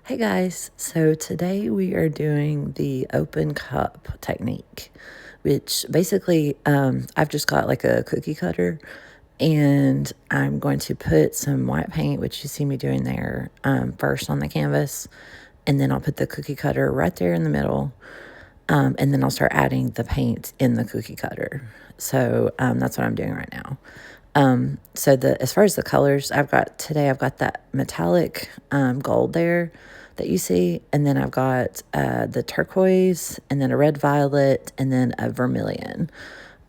Hey guys, so today we are doing the open cup technique, which basically I've just got like a cookie cutter and I'm going to put some white paint, which you see me doing there, first on the canvas, and then I'll put the cookie cutter right there in the middle, and then I'll start adding the paint in the cookie cutter. So that's what I'm doing right now. So as far as the colors, I've got that metallic gold there that you see, and then I've got the turquoise, and then a red violet, and then a vermilion.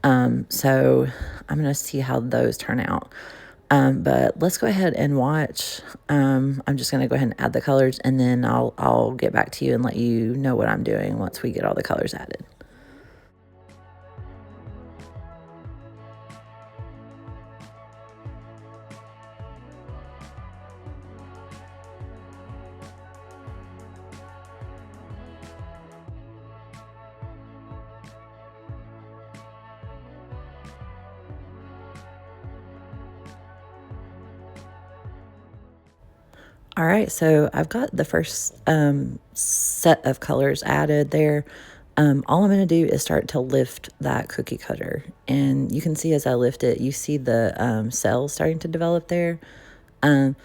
So I'm gonna see how those turn out. But let's go ahead and watch. I'm just gonna go ahead and add the colors, and then I'll get back to you and let you know what I'm doing once we get all the colors added. All right, so I've got the first set of colors added there. All I'm going to do is start to lift that cookie cutter. And you can see as I lift it, you see the cells starting to develop there. Um,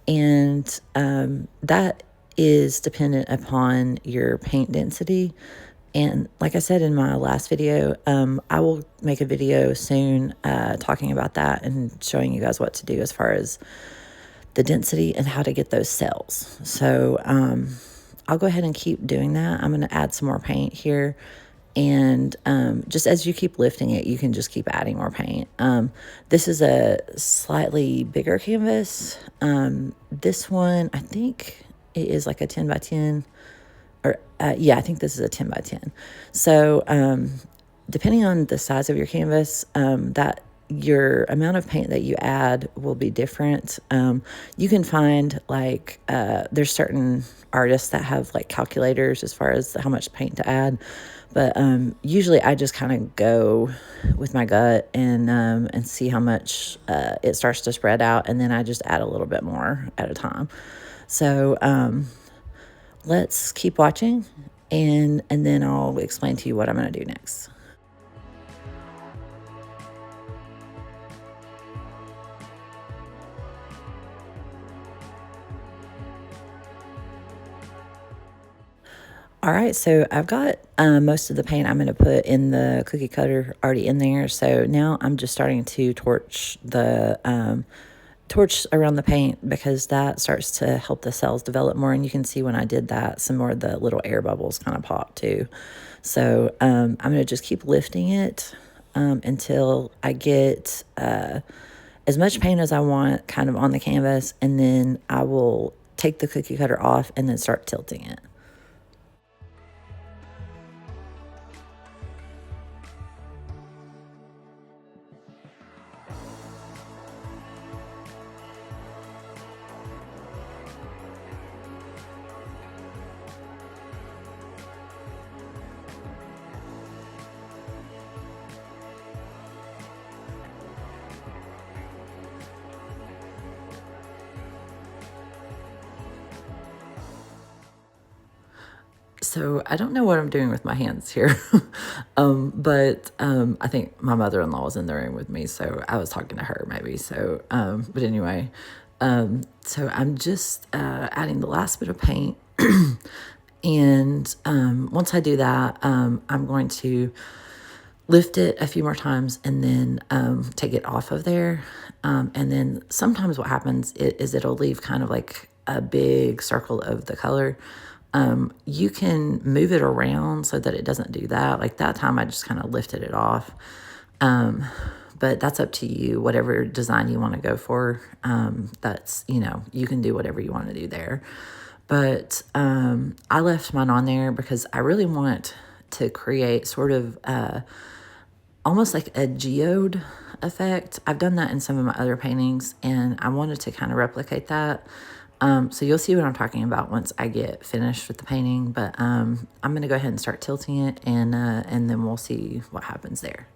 and that is dependent upon your paint density. And like I said in my last video, I will make a video soon talking about that and showing you guys what to do as far as the density and how to get those cells. So I'll go ahead and keep doing that. I'm going to add some more paint here. And just as you keep lifting it, you can just keep adding more paint. This is a slightly bigger canvas. This one, I think it is like a 10 by 10. Or yeah, I think this is a 10 by 10. So depending on the size of your canvas, that your amount of paint that you add will be different. You can find like there's certain artists that have like calculators as far as how much paint to add, but usually I just kind of go with my gut and see how much it starts to spread out, and then I just add a little bit more at a time. So let's keep watching, and then I'll explain to you what I'm going to do next. All right, so I've got most of the paint I'm going to put in the cookie cutter already in there. So now I'm just starting to torch around the paint, because that starts to help the cells develop more. And you can see when I did that, some more of the little air bubbles kind of pop too. So I'm going to just keep lifting it until I get as much paint as I want kind of on the canvas, and then I will take the cookie cutter off and then start tilting it. So I don't know what I'm doing with my hands here, but I think my mother-in-law was in the room with me, so I was talking to her maybe. So, but anyway, so I'm just adding the last bit of paint, and once I do that, I'm going to lift it a few more times and then take it off of there. And then sometimes what happens is it'll leave kind of like a big circle of the color. You can move it around so that it doesn't do that. Like that time I just kind of lifted it off. But that's up to you, whatever design you want to go for. That's, you can do whatever you want to do there. But I left mine on there because I really want to create sort of almost like a geode effect. I've done that in some of my other paintings, and I wanted to kind of replicate that. So you'll see what I'm talking about once I get finished with the painting, but I'm going to go ahead and start tilting it, and then we'll see what happens there.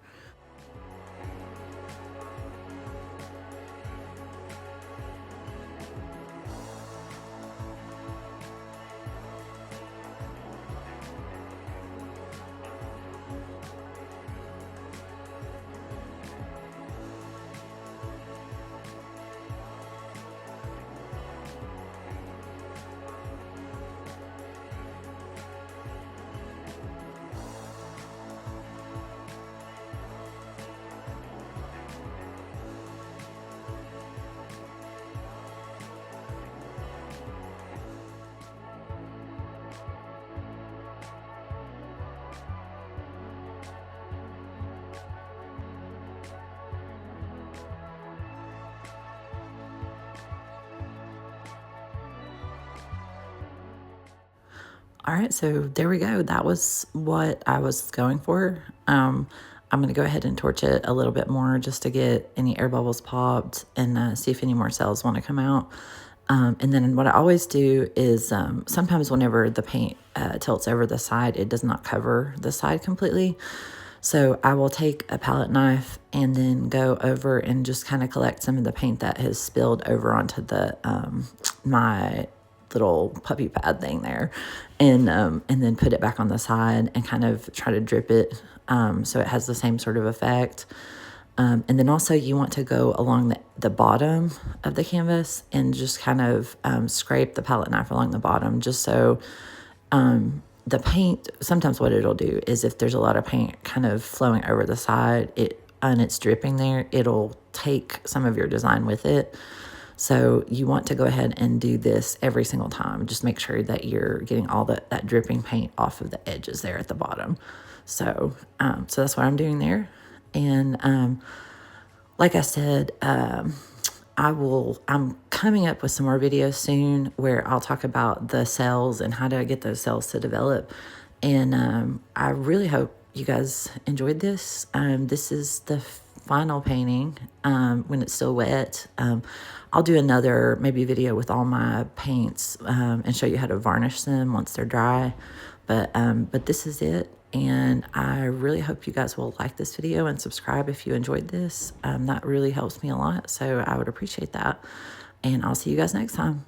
All right, so there we go. That was what I was going for. I'm going to go ahead and torch it a little bit more just to get any air bubbles popped and see if any more cells want to come out. And then what I always do is sometimes whenever the paint tilts over the side, it does not cover the side completely. So I will take a palette knife and then go over and just kind of collect some of the paint that has spilled over onto the my little puppy pad thing there, and then put it back on the side and kind of try to drip it so it has the same sort of effect. And then also you want to go along the bottom of the canvas and just kind of scrape the palette knife along the bottom just so the paint, sometimes what it'll do is if there's a lot of paint kind of flowing over the side, and it's dripping there, it'll take some of your design with it. So you want to go ahead and do this every single time. Just make sure that you're getting all that dripping paint off of the edges there at the bottom. So that's what I'm doing there. And like I said, I'm coming up with some more videos soon where I'll talk about the cells and how to get those cells to develop. And I really hope you guys enjoyed this. This is the final painting when it's still wet. I'll do another maybe video with all my paints and show you how to varnish them once they're dry. But this is it. And I really hope you guys will like this video and subscribe if you enjoyed this. That really helps me a lot, so I would appreciate that. And I'll see you guys next time.